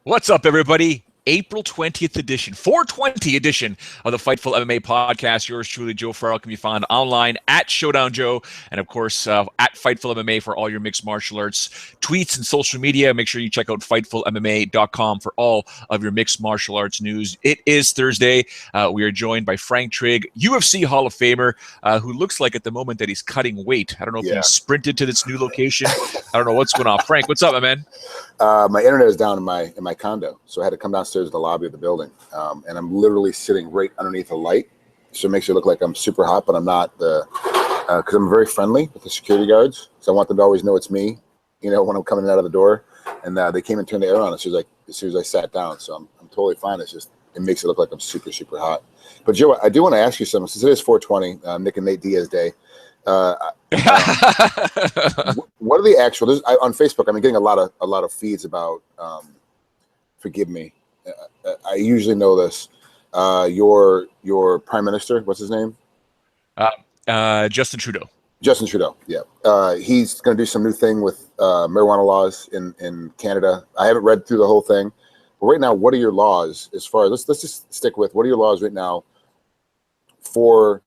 What's up, everybody? April 20th edition, 420 edition of the Fightful MMA podcast. Yours truly, Joe Farrell, can be found online at Showdown Joe, and of course at Fightful MMA for all your mixed martial arts tweets and social media. Make sure you check out FightfulMMA.com for all of your mixed martial arts news. It is Thursday. We are joined by Frank Trigg, UFC Hall of Famer, who looks like at the moment that he's cutting weight. I don't know if he sprinted to this new location. I don't know what's going on. Frank, what's up, my man? My internet is down in my condo, so I had to come downstairs to the lobby of the building, and I'm literally sitting right underneath a light, so it makes it look like I'm super hot, but I'm not. Because I'm very friendly with the security guards, so I want them to always know it's me, when I'm coming out of the door. And they came and turned the air on as soon as I sat down, so I'm totally fine. It makes it look like I'm super hot. But Joe, I do want to ask you something. Since it is 420, Nick and Nate Diaz Day. What are the actual? On Facebook, I'm getting a lot of feeds about. Forgive me, I usually know this. Your prime minister, what's his name? Justin Trudeau. Justin Trudeau. Yeah, he's going to do some new thing with marijuana laws in Canada. I haven't read through the whole thing, but right now, what are your laws as far as let's just stick with what are your laws right now for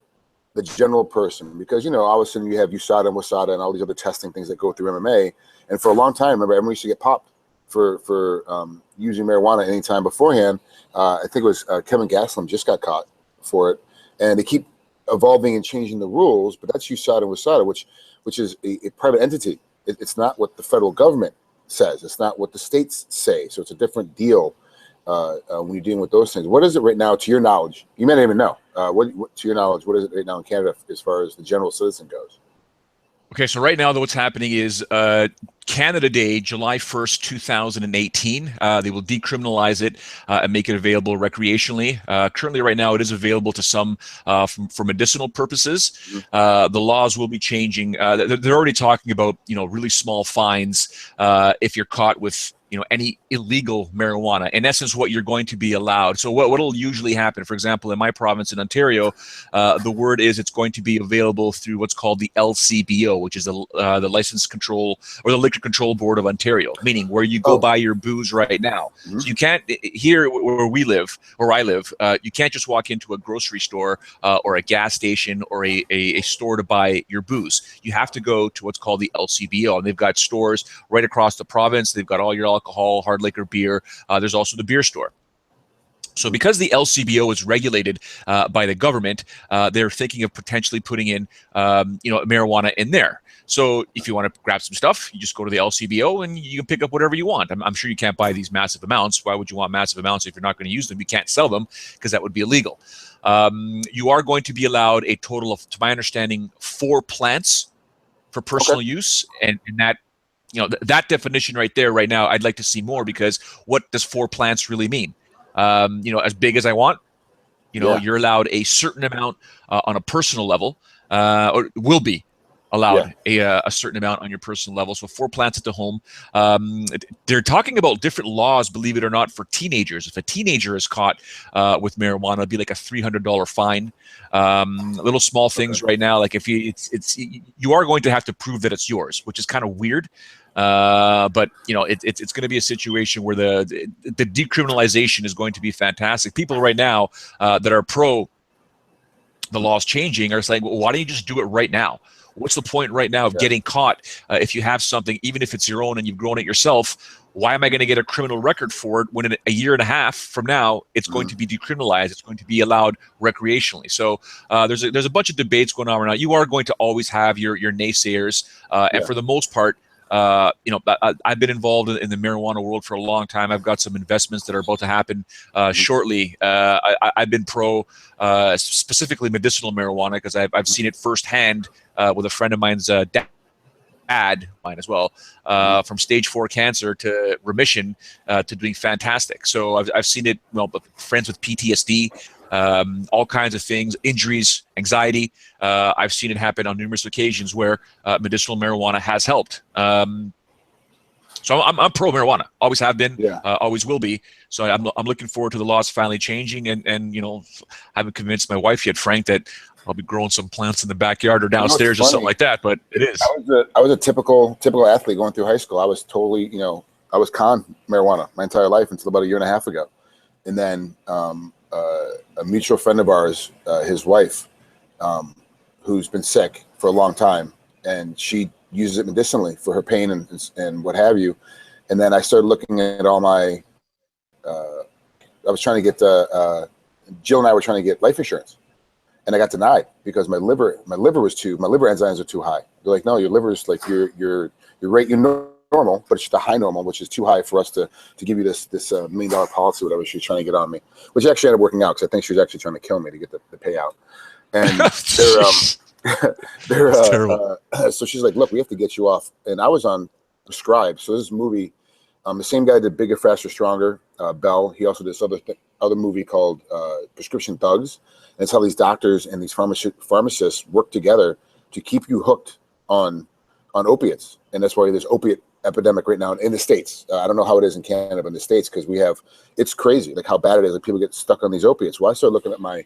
the general person? Because all of a sudden you have USADA and WASADA and all these other testing things that go through MMA, and for a long time, remember, everyone used to get popped for using marijuana anytime beforehand. I think it was Kevin Gastelum just got caught for it, and they keep evolving and changing the rules. But that's USADA and WASADA, which is a private entity. It's not what the federal government says. It's not what the states say. So it's a different deal when you're dealing with those things. What is it right now, to your knowledge? You may not even know. What to your knowledge, what is it right now in Canada as far as the general citizen goes? Okay, so right now, what's happening is Canada Day, July 1st, 2018. They will decriminalize it and make it available recreationally. Currently, right now, it is available to some for medicinal purposes. The laws will be changing. They're already talking about really small fines if you're caught with any illegal marijuana. In essence, what you're going to be allowed. So what'll usually happen, for example, in my province in Ontario, the word is it's going to be available through what's called the LCBO, which is the License Control or the Liquor Control Board of Ontario, meaning where you go buy your booze right now. So you can't, here where I live, you can't just walk into a grocery store or a gas station or a store to buy your booze. You have to go to what's called the LCBO, and they've got stores right across the province. They've got all your alcohol, hard liquor, beer. There's also the beer store. So because the LCBO is regulated by the government, they're thinking of potentially putting in, marijuana in there. So if you want to grab some stuff, you just go to the LCBO and you can pick up whatever you want. I'm sure you can't buy these massive amounts. Why would you want massive amounts if you're not going to use them? You can't sell them because that would be illegal. You are going to be allowed a total of, to my understanding, 4 plants for personal use, and that. That definition right there, right now, I'd like to see more, because what does 4 plants really mean? As big as I want, you're allowed a certain amount on a personal level, or will be allowed a certain amount on your personal level. So 4 plants at the home. They're talking about different laws, believe it or not, for teenagers. If a teenager is caught with marijuana, it'd be like a $300 fine. Little small things right now, like if you are going to have to prove that it's yours, which is kind of weird. But it's going to be a situation where the decriminalization is going to be fantastic. People right now that are pro the laws changing are saying, well, why don't you just do it right now? What's the point right now of getting caught if you have something, even if it's your own and you've grown it yourself? Why am I going to get a criminal record for it when in a year and a half from now it's going to be decriminalized? It's going to be allowed recreationally. So there's a bunch of debates going on right now. You are going to always have your naysayers, and for the most part, I've been involved in the marijuana world for a long time. I've got some investments that are about to happen shortly. I've been pro specifically medicinal marijuana because I've seen it firsthand with a friend of mine's dad, mine as well, from stage 4 cancer to remission to doing fantastic. So I've seen it, friends with PTSD, all kinds of things, injuries, anxiety. I've seen it happen on numerous occasions where medicinal marijuana has helped. So I'm pro marijuana, always have been, always will be. So I'm looking forward to the laws finally changing, and I haven't convinced my wife yet, Frank, that I'll be growing some plants in the backyard or downstairs or something like that. But it is. I was a typical athlete going through high school. I was totally, I was con marijuana my entire life until about a year and a half ago. And then a mutual friend of ours, his wife, who's been sick for a long time, and she uses it medicinally for her pain and what have you. And then I started looking at all my, I was trying to get, Jill and I were trying to get life insurance, and I got denied because my liver enzymes are too high. They're like, no, your liver's like, you're normal, but it's just a high normal, which is too high for us to give you this $1 million policy, whatever she's trying to get on me, which actually ended up working out because I think she was actually trying to kill me to get the payout. And they're terrible. So she's like, look, we have to get you off. And I was on Prescribe. So this movie, the same guy did Bigger, Faster, Stronger, Bell. He also did this other movie called Prescription Thugs. And it's how these doctors and these pharmacists work together to keep you hooked on opiates. And that's why there's opiate epidemic right now in the States. I don't know how it is in Canada, but in the States, because it's crazy, like how bad it is. Like people get stuck on these opiates. Well, I started looking at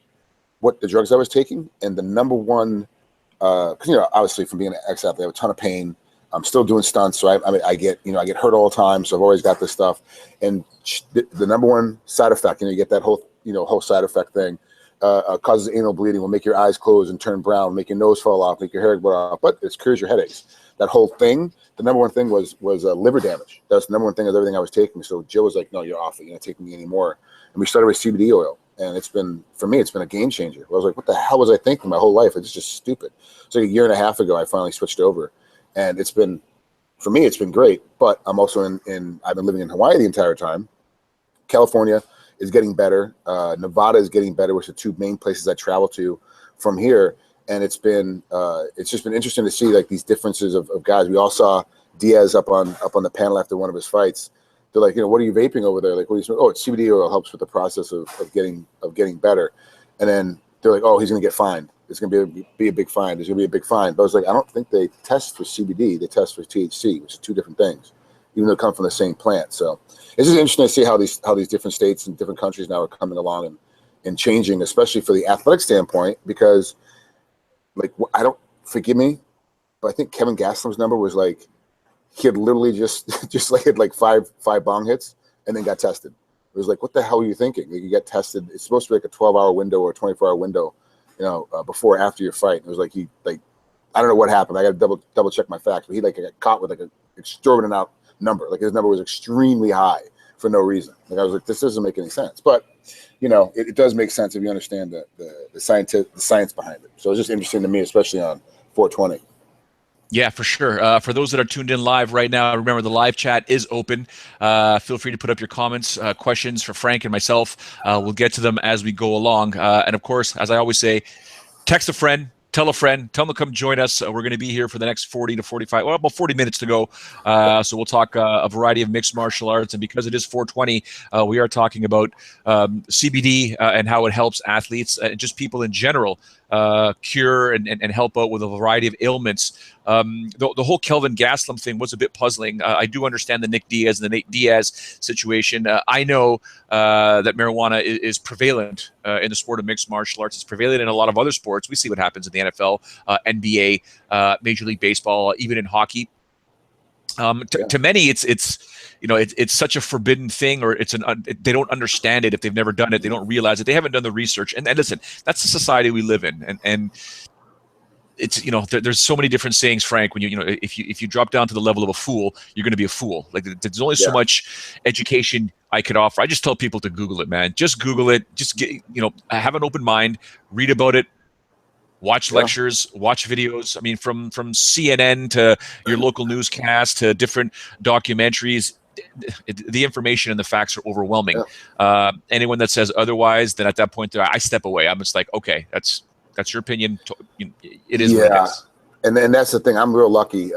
what the drugs I was taking, and the number one, because obviously from being an ex-athlete, I have a ton of pain. I'm still doing stunts, so I get hurt all the time. So I've always got this stuff, and the number one side effect, you get that whole side effect thing, causes anal bleeding, will make your eyes close and turn brown, make your nose fall off, make your hair grow off, but it cures your headaches. That whole thing, the number one thing was liver damage. That's the number one thing of everything I was taking. So Jill was like, no, you're off it. You're not taking me anymore. And we started with CBD oil. And for me, it's been a game changer. I was like, what the hell was I thinking my whole life? It's just stupid. So like a year and a half ago, I finally switched over. And for me, it's been great. But I'm also I've been living in Hawaii the entire time. California is getting better. Nevada is getting better, which are two main places I travel to from here. And it's just been interesting to see like these differences of guys. We all saw Diaz up on the panel after one of his fights. They're like, what are you vaping over there? Like, what are you smoking? Oh, it's CBD oil, helps with the process of getting better. And then they're like, oh, he's gonna get fined. It's gonna be a big fine. There's gonna be a big fine. But I was like, I don't think they test for CBD. They test for THC, which are two different things, even though they come from the same plant. So it's just interesting to see how these different states and different countries now are coming along and changing, especially for the athletic standpoint, because like, forgive me, but I think Kevin Gastelum's number was like, he had literally just had like five bong hits and then got tested. It was like, what the hell are you thinking? Like, you get tested. It's supposed to be like a 12-hour window or a 24-hour window, before or after your fight. It was like I don't know what happened. I got to double check my facts, but he got caught with like an exorbitant out number. Like his number was extremely high for no reason. Like I was like, this doesn't make any sense. But it does make sense if you understand the science behind it. So it's just interesting to me, especially on 420. Yeah, for sure. For those that are tuned in live right now, remember the live chat is open. Feel free to put up your comments, questions for Frank and myself. We'll get to them as we go along. And of course, as I always say, text a friend. Tell a friend, tell them to come join us. We're going to be here for the next 40 to 45, well, about 40 minutes to go. So we'll talk a variety of mixed martial arts. And because it is 420, we are talking about CBD and how it helps athletes and just people in general cure and help out with a variety of ailments. The whole Kelvin Gastelum thing was a bit puzzling. I do understand the Nick Diaz and the Nate Diaz situation. I know that marijuana is prevalent in the sport of mixed martial arts. It's prevalent in a lot of other sports. We see what happens in the NFL, NBA, Major League Baseball, even in hockey. To many, it's such a forbidden thing, or they don't understand it if they've never done it. They don't realize it. They haven't done the research. And listen, that's the society we live in. And it's there's so many different sayings, Frank. When if you drop down to the level of a fool, you're going to be a fool. Like there's only so much education I could offer. I just tell people to Google it, man. Just Google it. Just have an open mind. Read about it. Watch lectures, watch videos. I mean, from CNN to your local newscast to different documentaries, the information and the facts are overwhelming. Anyone that says otherwise, then at that point, I step away. I'm just like, okay, that's your opinion. It is what it is. And that's the thing. I'm real lucky.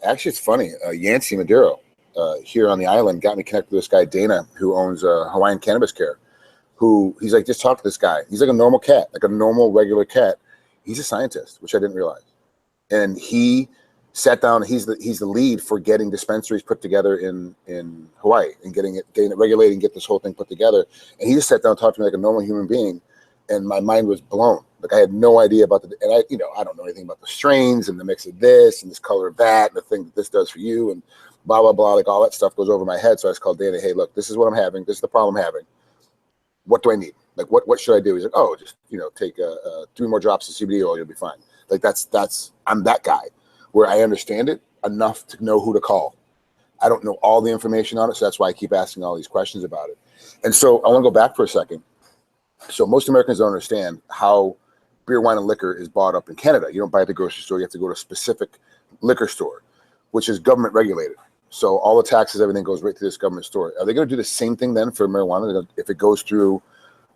Actually, it's funny. Yancey Maduro here on the island got me connected with this guy, Dana, who owns Hawaiian Cannabis Care. He's like, just talk to this guy. He's like a normal cat, like a normal, regular cat. He's a scientist, which I didn't realize. And he sat down. He's the lead for getting dispensaries put together in Hawaii and getting it regulated, get this whole thing put together. And he just sat down and talked to me like a normal human being. And my mind was blown. Like I had no idea about I don't know anything about the strains and the mix of this and this color of that and the thing that this does for you. And blah, blah, blah, like all that stuff goes over my head. So I just called Danny, hey, look, this is what I'm having. This is the problem I'm having. What do I need? Like, what should I do? He's like, oh, just, take 3 more drops of CBD oil, you'll be fine. Like, I'm that guy where I understand it enough to know who to call. I don't know all the information on it, so that's why I keep asking all these questions about it. And so I want to go back for a second. So most Americans don't understand how beer, wine, and liquor is bought up in Canada. You don't buy it at the grocery store. You have to go to a specific liquor store, which is government regulated. So all the taxes, everything goes right to this government store. Are they going to do the same thing then for marijuana? If it goes through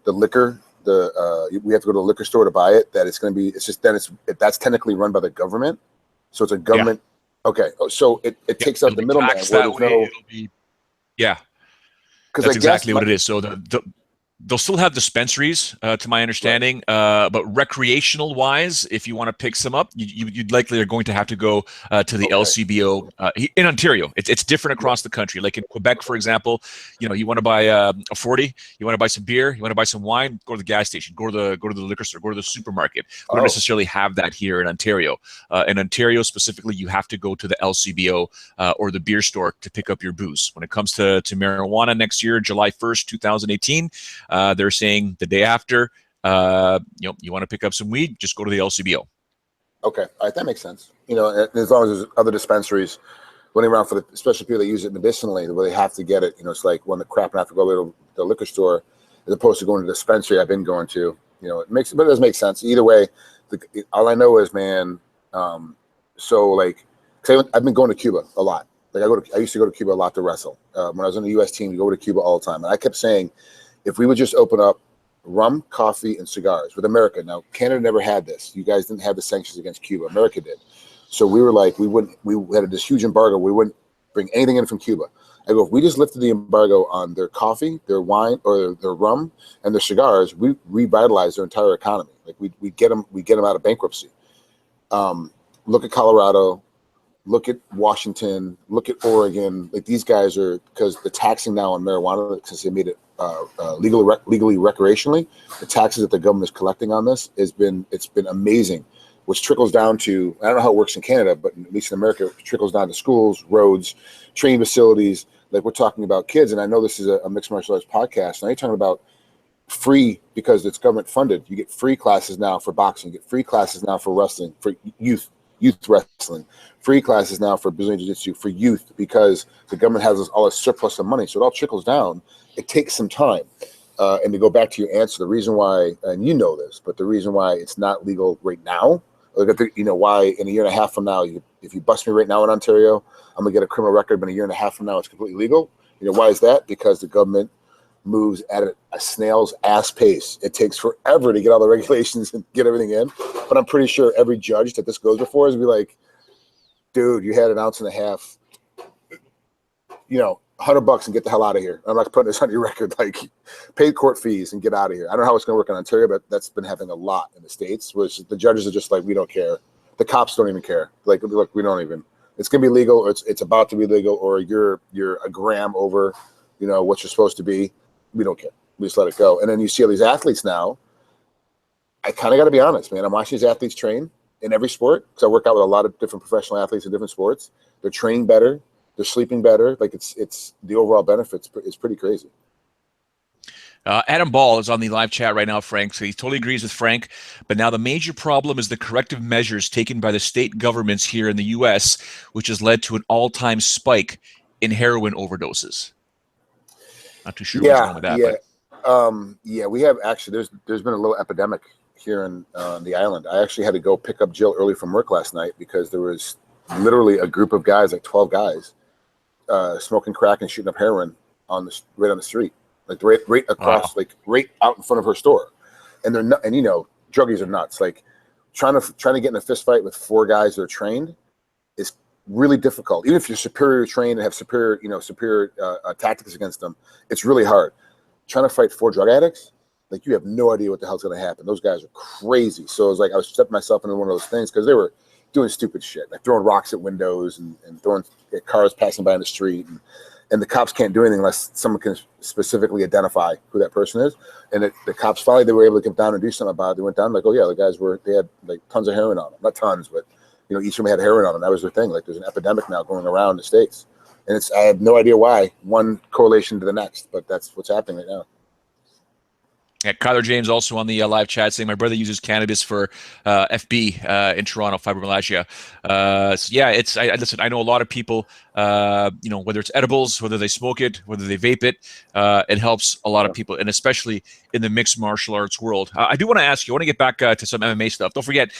the liquor, we have to go to the liquor store to buy it. That it's going to be. It's just then that's technically run by the government. So it's a government. Yeah. Okay. So it takes out the middleman. Yeah. That's exactly what it is. So they'll still have dispensaries, to my understanding, right. But recreational wise, if you want to pick some up, you'd likely are going to have to go to the LCBO in Ontario. It's different across the country. Like in Quebec, for example, you want to buy a 40, you want to buy some beer, you want to buy some wine, go to the gas station, go to the liquor store, go to the supermarket. We don't necessarily have that here in Ontario. In Ontario specifically, you have to go to the LCBO or the beer store to pick up your booze. When it comes to marijuana next year, July 1st, 2018, they're saying the day after, you want to pick up some weed, just go to the LCBO. Okay, all right, that makes sense. As long as there's other dispensaries running around for especially people that use it medicinally, where they have to get it. It's like when the crap and have to go to the liquor store as opposed to going to the dispensary I've been going to. But it does make sense. Either way, all I know is, man. So like, I've been going to Cuba a lot. Like I used to go to Cuba a lot to wrestle. When I was on the U.S. team, we go to Cuba all the time, and I kept saying, if we would just open up rum, coffee, and cigars with America. Now, Canada never had this. You guys didn't have the sanctions against Cuba. America did. So we were like, we had this huge embargo. We wouldn't bring anything in from Cuba. I go, if we just lifted the embargo on their coffee, their wine, or their rum, and their cigars, we revitalize their entire economy. Like we get them out of bankruptcy. Look at Colorado. Look at Washington. Look at Oregon. Like these guys are, because the taxing now on marijuana, since they made it legally recreationally, the taxes that the government is collecting on this it's been amazing, which trickles down to, I don't know how it works in Canada, but at least in America, it trickles down to schools, roads, training facilities. Like we're talking about kids, and I know this is a mixed martial arts podcast. Now you're talking about free, because it's government funded. You get free classes now for boxing, you get free classes now for wrestling, for youth wrestling, free classes now for Brazilian Jiu-Jitsu for youth, because the government has all this surplus of money. So it all trickles down. It takes some time. And to go back to your answer, the reason why, and you know this, but the reason why it's not legal right now, look at why in a year and a half from now, if you bust me right now in Ontario, I'm gonna get a criminal record, but in a year and a half from now, it's completely legal. Why is that? Because the government moves at a snail's ass pace. It takes forever to get all the regulations and get everything in. But I'm pretty sure every judge that this goes before is be like, dude, you had an ounce and a half, $100 and get the hell out of here. I'm not putting this on your record. Like, pay court fees and get out of here. I don't know how it's going to work in Ontario, but that's been happening a lot in the States, which the judges are just like, we don't care. The cops don't even care. Like, look, we don't even. It's going to be legal. Or it's about to be legal, or you're a gram over, what you're supposed to be. We don't care. We just let it go. And then you see all these athletes now. I kind of got to be honest, man. I'm watching these athletes train in every sport, because I work out with a lot of different professional athletes in different sports. They're training better. They're sleeping better. Like it's the overall benefits is pretty crazy. Adam Ball is on the live chat right now, Frank. So he totally agrees with Frank. But now the major problem is the corrective measures taken by the state governments here in the U.S., which has led to an all-time spike in heroin overdoses. Not too sure what's wrong with that. Yeah, we have actually. There's been a little epidemic here in the island. I actually had to go pick up Jill early from work last night because there was literally a group of guys, like 12 guys, smoking crack and shooting up heroin right on the street, like right across, like right out in front of her store. And they're not, and druggies are nuts. Like trying to get in a fist fight with 4 guys that are trained is really difficult. Even if you're superior trained and have superior tactics against them, it's really hard. Trying to fight 4 drug addicts, like you have no idea what the hell's going to happen. Those guys are crazy. So it was like I was stepping myself into one of those things because they were doing stupid shit, like throwing rocks at windows and throwing cars passing by in the street. And the cops can't do anything unless someone can specifically identify who that person is. And the cops finally, they were able to come down and do something about it. They went down like, oh yeah, the guys they had like tons of heroin on them. Not tons, but each of them had heroin on them. That was their thing. Like there's an epidemic now going around the States. And I have no idea why, one correlation to the next, but that's what's happening right now. Yeah, Kyler James also on the live chat saying my brother uses cannabis for FB in Toronto, fibromyalgia. So yeah, listen. I know a lot of people. Whether it's edibles, whether they smoke it, whether they vape it, it helps a lot of people, and especially in the mixed martial arts world. I do want to ask you. I want to get back to some MMA stuff. Don't forget,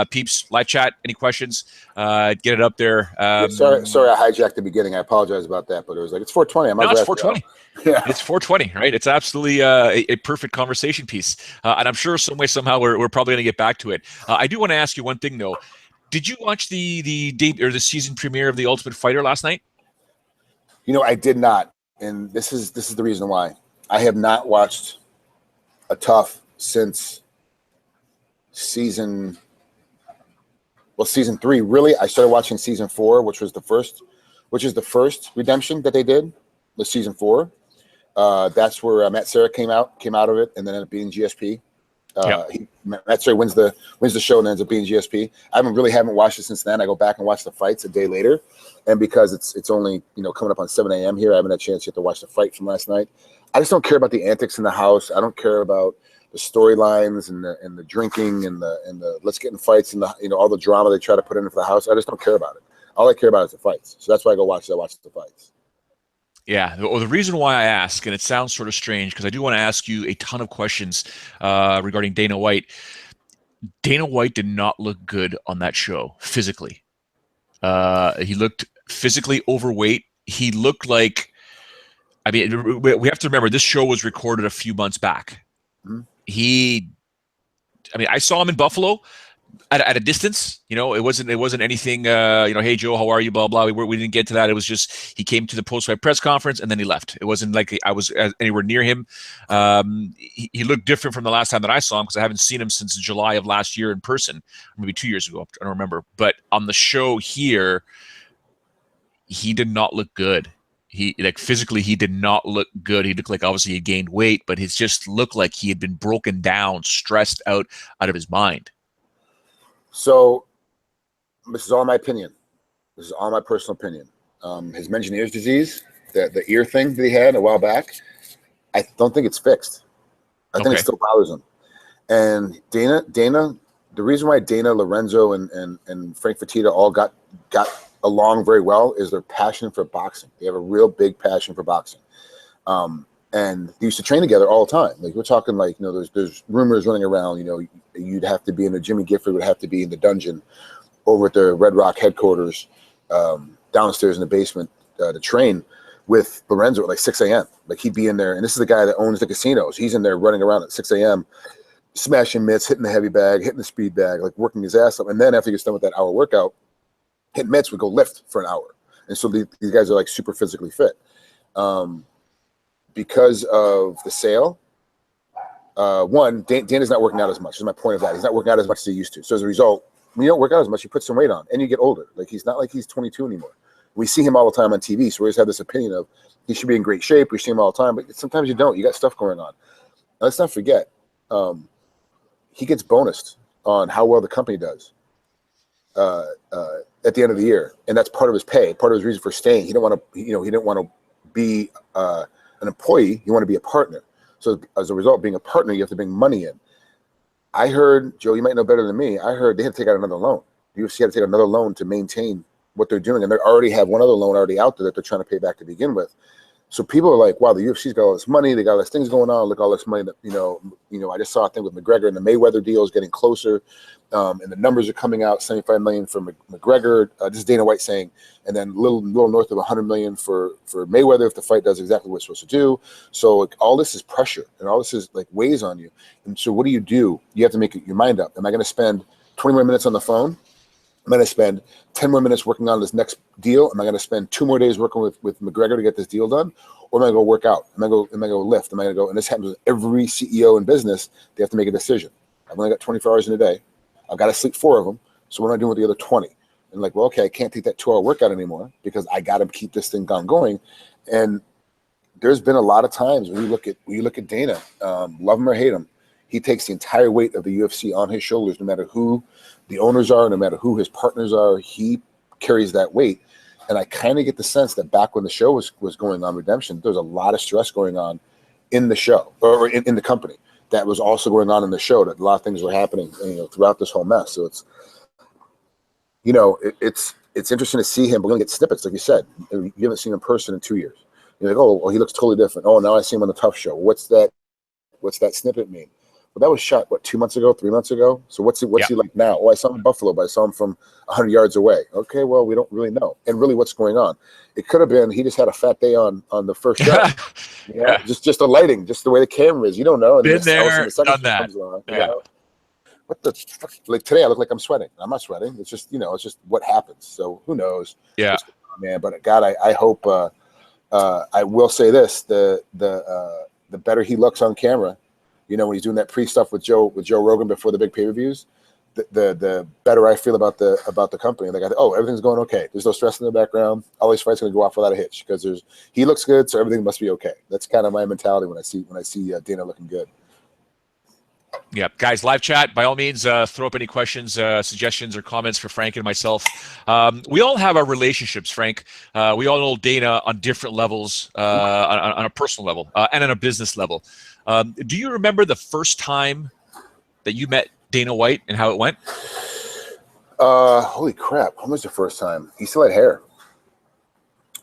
peeps, live chat. Any questions? Get it up there. Yeah, sorry, I hijacked the beginning. I apologize about that, but it was like it's 4:20. I might it's 4:20. Yeah. It's 4:20, right? It's absolutely a perfect conversation piece. And I'm sure some way, somehow, we're probably going to get back to it. I do want to ask you one thing, though. Did you watch the season premiere of The Ultimate Fighter last night? I did not. And this is the reason why. I have not watched a TOF since season 3. Really, I started watching season 4, which is the first redemption that they did, the season 4. That's where Matt Serra came out of it, and then ended up being GSP. Matt Serra wins the show and ends up being GSP. I haven't watched it since then. I go back and watch the fights a day later, and because it's only coming up on 7 a.m. here, I haven't had a chance yet to watch the fight from last night. I just don't care about the antics in the house. I don't care about the storylines and the drinking and the let's get in fights and the all the drama they try to put in for the house. I just don't care about it. All I care about is the fights. So that's why I go watch the fights. Yeah. Well, the reason why I ask, and it sounds sort of strange, because I do want to ask you a ton of questions regarding Dana White. Dana White did not look good on that show physically. He looked physically overweight. He looked like, we have to remember this show was recorded a few months back. Mm-hmm. I saw him in Buffalo. At a distance, it wasn't anything. Hey Joe, how are you? Blah blah. We didn't get to that. It was just he came to the post-fight press conference and then he left. It wasn't like I was anywhere near him. He looked different from the last time that I saw him because I haven't seen him since July of last year in person, maybe 2 years ago. I don't remember. But on the show here, he did not look good. Physically, he did not look good. He looked like obviously he gained weight, but he just looked like he had been broken down, stressed out of his mind. So this is all my opinion. This is all my personal opinion. His Meniere's disease, the ear thing that he had a while back, I don't think it's fixed. I think it still bothers him. And Dana, the reason why Dana, Lorenzo, and Frank Fertitta all got along very well is their passion for boxing. They have a real big passion for boxing. And they used to train together all the time. Like we're talking like, there's rumors running around, you'd have to be in Jimmy Gifford would have to be in the dungeon over at the Red Rock headquarters downstairs in the basement to train with Lorenzo at like 6 a.m. Like he'd be in there. And this is the guy that owns the casinos. He's in there running around at 6 a.m., smashing mitts, hitting the heavy bag, hitting the speed bag, like working his ass up. And then after he gets done with that hour workout, hitting mitts would go lift for an hour. And so these guys are like super physically fit. Because of the sale, Dana's not working out as much. Is my point of that. He's not working out as much as he used to. So as a result, when you don't work out as much, you put some weight on and you get older. Like he's not like he's 22 anymore. We see him all the time on TV. So we always have this opinion of he should be in great shape. We see him all the time, but sometimes you don't. You got stuff going on. Now, let's not forget, he gets bonused on how well the company does at the end of the year. And that's part of his pay, part of his reason for staying. He didn't want to be an employee, you want to be a partner. So as a result, being a partner, you have to bring money in. I heard, Joe, you might know better than me, I heard they had to take out another loan. The UFC had to take another loan to maintain what they're doing. And they already have one other loan already out there that they're trying to pay back to begin with. So people are like, wow, the UFC's got all this money. They got all these things going on. Look, all this money that, I just saw a thing with McGregor and the Mayweather deal is getting closer. And the numbers are coming out, 75 million for McGregor. This is Dana White saying, and then a little north of 100 million for Mayweather if the fight does exactly what it's supposed to do. So like, all this is pressure and all this is like weighs on you. And so what do? You have to make your mind up. Am I going to spend 20 more minutes on the phone? Am I going to spend 10 more minutes working on this next deal? Am I going to spend 2 more days working with McGregor to get this deal done? Or am I going to go work out? Am I going to go lift? Am I going to go? And this happens with every CEO in business. They have to make a decision. I've only got 24 hours in a day. I've got to sleep 4 of them. So what am I doing with the other 20? And like, well, okay, I can't take that 2-hour workout anymore because I got to keep this thing going. And there's been a lot of times when you look at Dana, love him or hate him, he takes the entire weight of the UFC on his shoulders, no matter who the owners are, no matter who his partners are. He carries that weight. And I kind of get the sense that back when the show was going on, Redemption, there was a lot of stress going on in the show or in the company that was also going on in the show, that a lot of things were happening, throughout this whole mess. So it's, it's interesting to see him. We're going to get snippets, like you said. You haven't seen him in person in 2 years. You're like, oh, well, he looks totally different. Oh, now I see him on the Tough Show. What's that snippet mean? Well, that was shot, 2 months ago, 3 months ago? So what's he like now? Oh, I saw him in Buffalo, but I saw him from 100 yards away. Okay, well, we don't really know. And really, what's going on? It could have been he just had a fat day on the first show. Just the lighting, just the way the camera is. You don't know. And Been there, done that. Comes along, What the fuck? Like today, I look like I'm sweating. I'm not sweating. It's just, it's just what happens. So who knows? Yeah, man. But God, I hope. I will say this: the better he looks on camera, when he's doing that pre-stuff with Joe Rogan before the big pay-per-views, the better I feel about the company. Like, everything's going okay. There's no stress in the background. All these fights are gonna go off without a hitch because he looks good, so everything must be okay. That's kind of my mentality when I see Dana looking good. Yeah, guys, live chat, by all means, throw up any questions, suggestions, or comments for Frank and myself. We all have our relationships, Frank. We all know Dana on different levels, on a personal level and on a business level. Do you remember the first time that you met Dana White and how it went? Holy crap. When was the first time? He still had hair.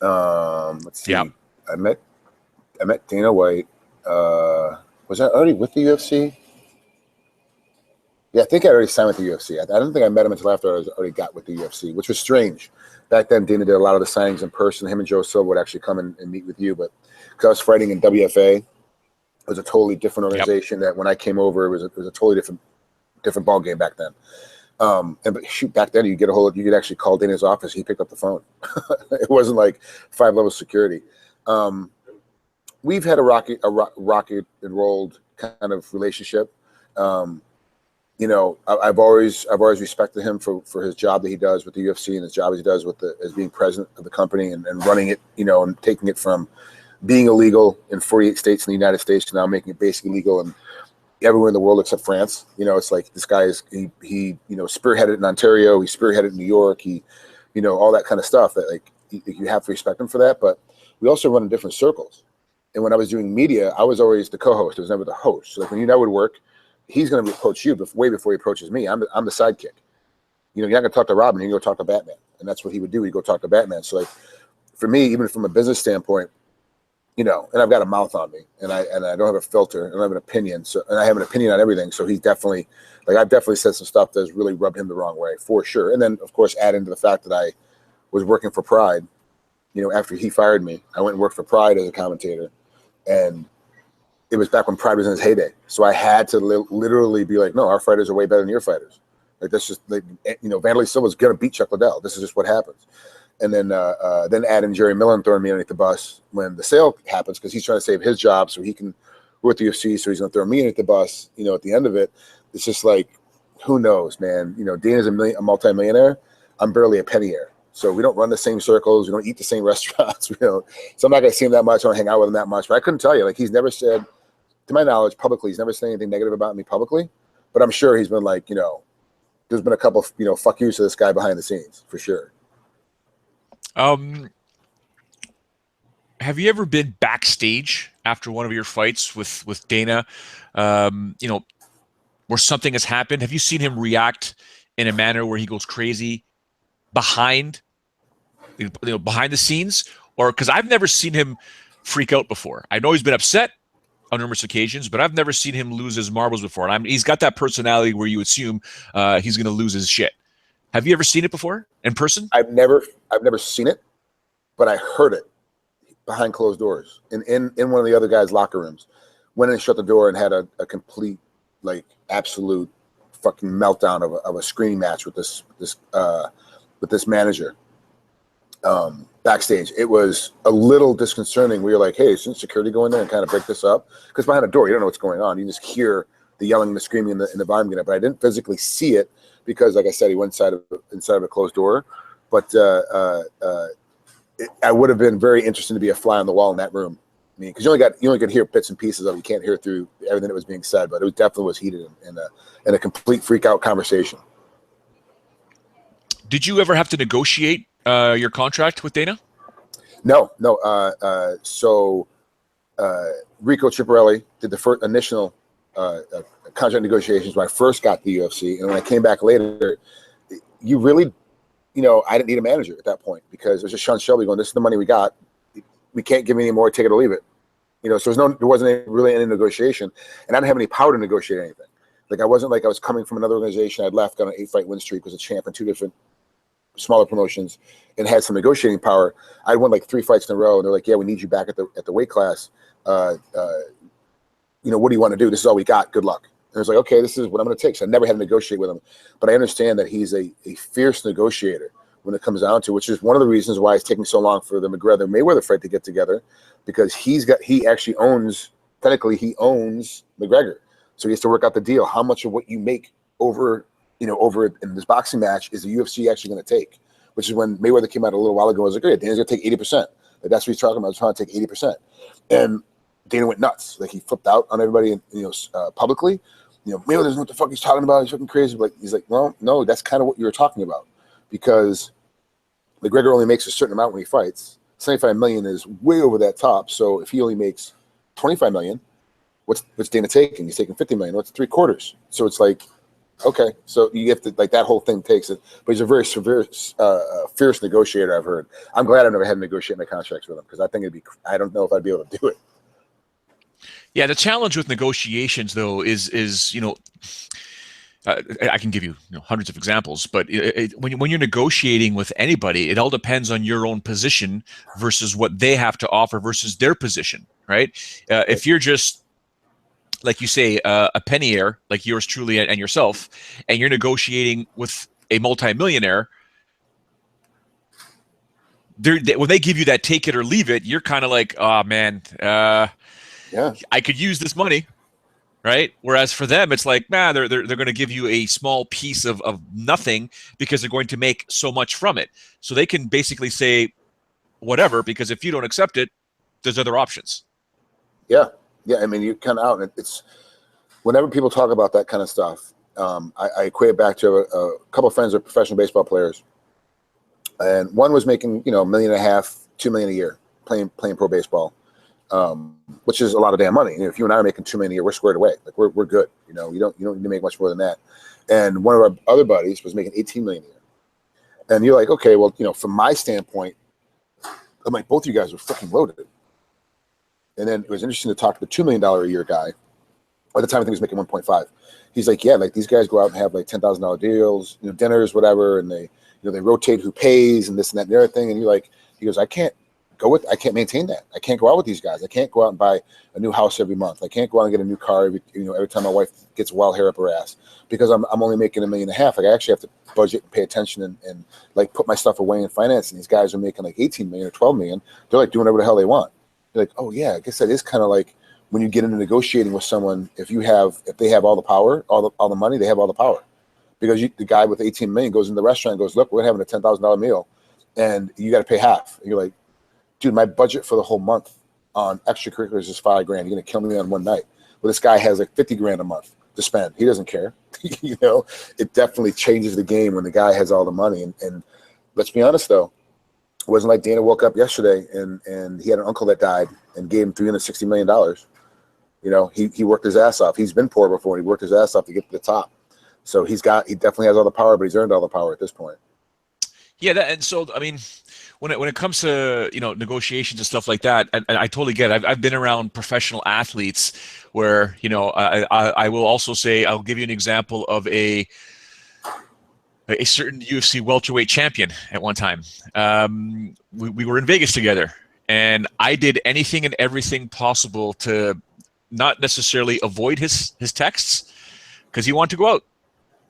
Let's see. Yeah. I met Dana White. Was I already with the UFC? Yeah, I think I already signed with the UFC. I don't think I met him until after I already got with the UFC, which was strange. Back then, Dana did a lot of the signings in person. Him and Joe Silva would actually come and meet with you. But because I was fighting in WFA, it was a totally different organization. That when I came over, it was a totally different ball game back then. But shoot, back then you could actually call Dana's office. He picked up the phone. It wasn't like 5 levels security. We've had a rocket enrolled kind of relationship. I've always respected him for his job that he does with the UFC and his job he does as being president of the company and running it, and taking it from being illegal in 48 states in the United States to now making it basically legal in everywhere in the world except France. It's like this guy he spearheaded it in Ontario, he spearheaded it in New York, he all that kind of stuff that like you have to respect him for that. But we also run in different circles. And when I was doing media, I was always the co-host. I was never the host. So like when you and I would work, he's going to approach you way before he approaches me. I'm the sidekick. You're not going to talk to Robin. You can go talk to Batman, and that's what he would do. He'd go talk to Batman. So like, for me, even from a business standpoint, and I've got a mouth on me, and I don't have a filter, and I have an opinion. So, and I have an opinion on everything. So he's definitely I've definitely said some stuff that's really rubbed him the wrong way for sure. And then of course add into the fact that I was working for Pride. After he fired me, I went and worked for Pride as a commentator, and it was back when Pride was in its heyday. So I had to literally be like, no, our fighters are way better than your fighters. Like, that's just, like, Vanderlei Silva's going to beat Chuck Liddell. This is just what happens. And then add in Jerry Millen throwing me underneath the bus when the sale happens because he's trying to save his job so he can work at the UFC. So he's going to throw me underneath the bus, at the end of it. It's just like, who knows, man? Dana's a multimillionaire. I'm barely a penny heir. So we don't run the same circles. We don't eat the same restaurants. So I'm not going to see him that much. I don't hang out with him that much. But I couldn't tell you. Like, he's never said, to my knowledge, publicly, he's never said anything negative about me publicly. But I'm sure he's been like, there's been a couple, fuck yous to this guy behind the scenes, for sure. Have you ever been backstage after one of your fights with Dana, where something has happened? Have you seen him react in a manner where he goes crazy behind the scenes? Or because I've never seen him freak out before. I know he's been upset on numerous occasions, but I've never seen him lose his marbles before. And he's got that personality where you assume he's going to lose his shit. Have you ever seen it before in person? I've never seen it, but I heard it behind closed doors in one of the other guys' locker rooms. Went in and shut the door and had a complete, like, absolute fucking meltdown of a screening match with this manager backstage. It was a little disconcerting. We were like, hey, shouldn't security go in there and kind of break this up? Because behind a door, you don't know what's going on. You just hear the yelling and the screaming and the volume getting up. But I didn't physically see it because, like I said, he went inside of a closed door. But I would have been very interested to be a fly on the wall in that room. I mean, because you only could hear bits and pieces of it. You can't hear through everything that was being said. But it definitely was heated in a complete freak out conversation. Did you ever have to negotiate Your contract with Dana? No. So Rico Ciparelli did the first initial contract negotiations when I first got the UFC, and when I came back later, you really, I didn't need a manager at that point because it was just Sean Shelby going, "This is the money we got. We can't give any more. Take it or leave it." So there wasn't really any negotiation, and I didn't have any power to negotiate anything. Like I wasn't like I was coming from another organization. I'd left, got an 8-fight win streak, was a champ in 2 different smaller promotions, and had some negotiating power. I won like 3 fights in a row, and they're like, "Yeah, we need you back at the weight class. What do you want to do? This is all we got. Good luck." And I was like, "Okay, this is what I'm going to take." So I never had to negotiate with him, but I understand that he's a fierce negotiator when it comes down to, which is one of the reasons why it's taking so long for the McGregor-Mayweather fight to get together, because he owns McGregor, so he has to work out the deal. How much of what you make over in this boxing match is the UFC actually going to take? Which is when Mayweather came out a little while ago. I was like, "Great, Dana's going to take 80%." Like that's what he's talking about. He's trying to take 80%, and Dana went nuts. Like he flipped out on everybody, publicly. Mayweather doesn't know what the fuck he's talking about. He's fucking crazy. But he's like, "Well, no, that's kind of what you were talking about, because McGregor only makes a certain amount when he fights. 75 million is way over that top. So if he only makes 25 million, what's Dana taking? He's taking 50 million. What's 3/4? So it's like, okay, so you have to, like, that whole thing takes it. But he's a very severe, fierce negotiator, I've heard. I'm glad I've never had to negotiate my contracts with him, because I think I don't know if I'd be able to do it. Yeah, the challenge with negotiations, though, is I can give you, hundreds of examples, but when you're negotiating with anybody, it all depends on your own position versus what they have to offer versus their position, right? If you're just, like you say, a penny heir, like yours truly and yourself, and you're negotiating with a multimillionaire, when they give you that take it or leave it, you're kind of like, "Oh man, Yeah, I could use this money." Right. Whereas for them, it's like, nah, they're going to give you a small piece of nothing because they're going to make so much from it. So they can basically say whatever, because if you don't accept it, there's other options. Yeah. I mean, you kind of out, and it's whenever people talk about that kind of stuff, I equate it back to a couple of friends who are professional baseball players, and one was making $1.5 million, $2 million a year playing pro baseball. Which is a lot of damn money. If you and I are making $2 million a year, we're squared away. Like we're good. You don't need to make much more than that. And one of our other buddies was making $18 million a year. And you're like, okay, well, from my standpoint, I'm like, both of you guys are freaking loaded. And then it was interesting to talk to the $2 million a year guy. At the time, I think he was making 1.5. He's like, yeah, like these guys go out and have like $10,000 deals, dinners, whatever, and they rotate who pays and this and that and the other thing. And he goes, I can't maintain that. I can't go out with these guys. I can't go out and buy a new house every month. I can't go out and get a new car every time my wife gets wild hair up her ass, because I'm only making $1.5 million. Like I actually have to budget and pay attention and like put my stuff away in finance. And these guys are making like 18 million or 12 million. They're like doing whatever the hell they want. They're like, oh yeah, I guess that is kind of like when you get into negotiating with someone, if they have all the power, all the money, they have all the power. Because the guy with 18 million goes in the restaurant and goes, look, we're having a $10,000 meal and you got to pay half. And you're like, dude, my budget for the whole month on extracurriculars is $5,000. You're going to kill me on one night. Well, this guy has like $50,000 a month to spend. He doesn't care. It definitely changes the game when the guy has all the money. And let's be honest, though, it wasn't like Dana woke up yesterday and he had an uncle that died and gave him $360 million. He worked his ass off. He's been poor before. And he worked his ass off to get to the top. So he definitely has all the power, but he's earned all the power at this point. Yeah, and so I mean, when it comes to negotiations and stuff like that, and I totally get it. I've been around professional athletes where I will also say, I'll give you an example of a certain UFC welterweight champion at one time. We were in Vegas together, and I did anything and everything possible to not necessarily avoid his texts, because he wanted to go out.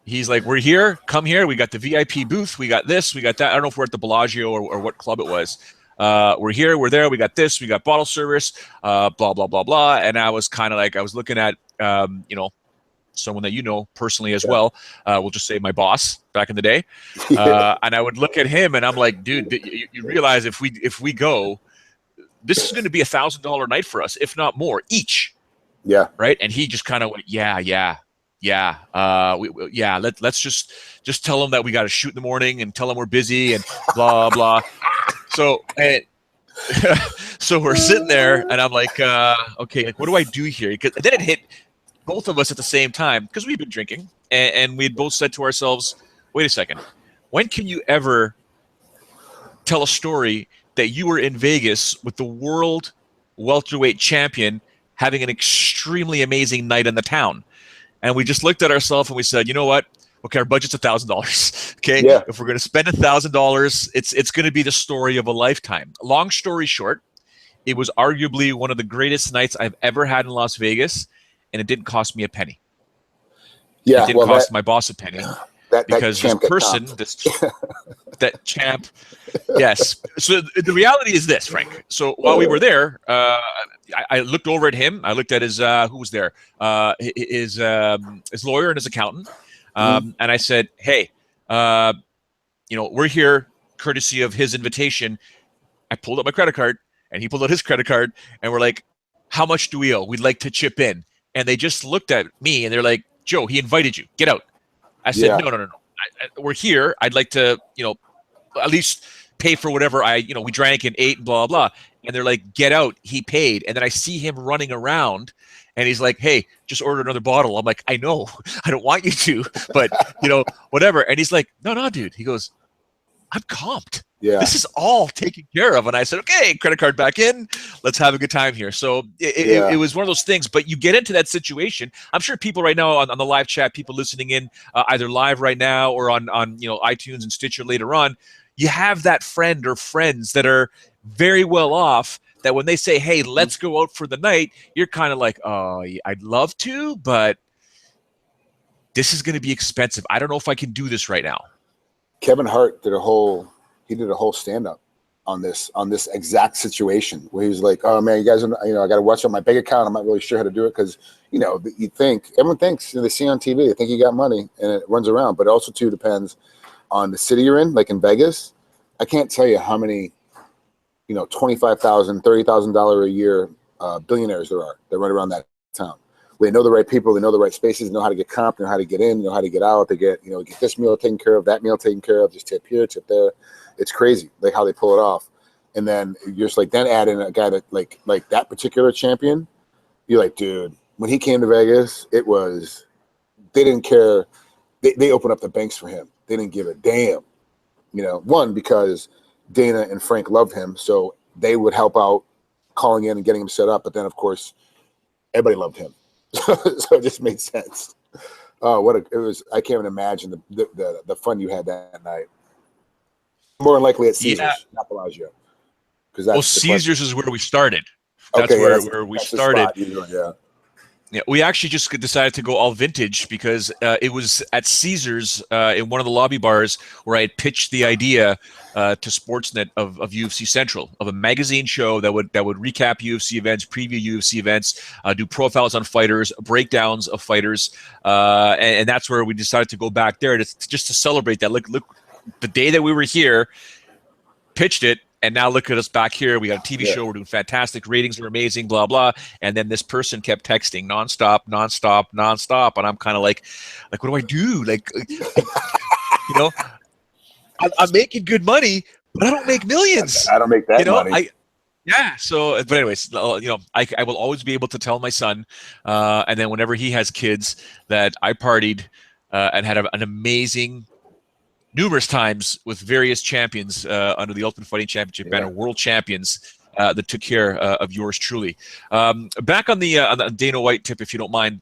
He's like, we're here, come here. We got the VIP booth. We got this, we got that. I don't know if we're at the Bellagio or what club it was. We're here, we're there. We got this, we got bottle service, blah, blah, blah, blah. And I was kind of like, I was looking at, someone that personally as well. We'll just say my boss back in the day. And I would look at him and I'm like, dude, you realize if we go, this is going to be $1,000 night for us, if not more each. Yeah. Right. And he just kind of went, yeah. let's just tell them that we got to shoot in the morning and tell them we're busy and blah blah. So and so we're sitting there, and I'm like, okay, like, what do I do here? Because then it hit both of us at the same time because we've been drinking, and we had both said to ourselves, wait a second, when can you ever tell a story that you were in Vegas with the world welterweight champion having an extremely amazing night in the town? And we just looked at ourselves and we said, you know what? Okay, our budget's $1,000. Okay, Yeah. if we're going to spend $1,000, it's going to be the story of a lifetime. Long story short, it was arguably one of the greatest nights I've ever had in Las Vegas, and it didn't cost me a penny. Yeah, it didn't cost my boss a penny because this person, that champ, yes. So the reality is this, Frank. So while we were there, I looked over at him. I looked at his who was there, his lawyer and his accountant, and I said, "Hey, we're here courtesy of his invitation." I pulled up my credit card, and he pulled out his credit card, and we're like, "How much do we owe? We'd like to chip in." And they just looked at me, and they're like, "Joe, he invited you. Get out." I said, no. We're here. I'd like to, at least pay for whatever we drank and ate and blah, blah. And they're like, get out. He paid. And then I see him running around and he's like, hey, just order another bottle. I'm like, I know. I don't want you to, but, whatever. And he's like, no, dude. He goes, I'm comped. Yeah. This is all taken care of. And I said, okay, credit card back in. Let's have a good time here. So it was one of those things, but you get into that situation. I'm sure people right now on the live chat, people listening in either live right now or on iTunes and Stitcher later on, you have that friend or friends that are very well off that when they say, hey, let's go out for the night, you're kind of like, oh, I'd love to, but this is going to be expensive. I don't know if I can do this right now. Kevin Hart did a whole stand-up on this exact situation where he was like, oh man, you guys, I got to watch on my bank account. I'm not really sure how to do it because, everyone thinks, they see on TV, they think you got money and it runs around, but it also too depends on the city you're in, like in Vegas. I can't tell you how many, $25,000, $30,000 a year billionaires there are that run around that town. They know the right people, they know the right spaces, know how to get comped, know how to get in, know how to get out. They get, get this meal taken care of, that meal taken care of, just tip here, tip there. It's crazy, like how they pull it off. And then you're just like, then add in a guy that like that particular champion. You're like, dude, when he came to Vegas, it was, they didn't care. They opened up the banks for him. They didn't give a damn. One, because Dana and Frank loved him, so they would help out calling in and getting him set up. But then, of course, everybody loved him. So it just made sense. I can't even imagine the fun you had that night. More than likely at Caesars, not Bellagio. Well, Caesars is where we started. That's where we started. Yeah, we actually just decided to go all vintage because it was at Caesars in one of the lobby bars where I had pitched the idea to Sportsnet of UFC Central, of a magazine show that would recap UFC events, preview UFC events, do profiles on fighters, breakdowns of fighters, and that's where we decided to go back there just to celebrate that. Look, the day that we were here, pitched it. And now look at us back here. We got a TV show. We're doing fantastic. Ratings are amazing, blah, blah. And then this person kept texting nonstop. And I'm kind of like, what do I do? I'm making good money, but I don't make millions. I don't make that money. So, but anyways, I will always be able to tell my son, and then whenever he has kids, that I partied and had an amazing numerous times with various champions under the Ultimate Fighting Championship banner, world champions that took care of yours truly. Back on the Dana White tip, if you don't mind,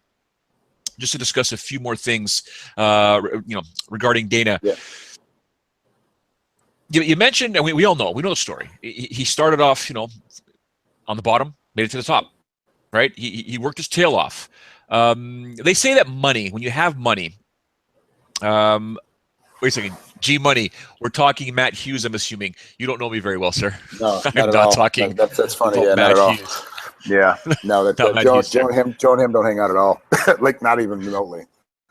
just to discuss a few more things, regarding Dana. Yeah. You mentioned, and we all know, we know the story. He started off, on the bottom, made it to the top, right? He worked his tail off. They say that money, when you have money, wait a second, G Money. We're talking Matt Hughes. I'm assuming you don't know me very well, sir. No, I'm not not talking. That's funny. Yeah, not at all. Hughes. Yeah, no, Joe and him don't hang out at all. Like not even remotely.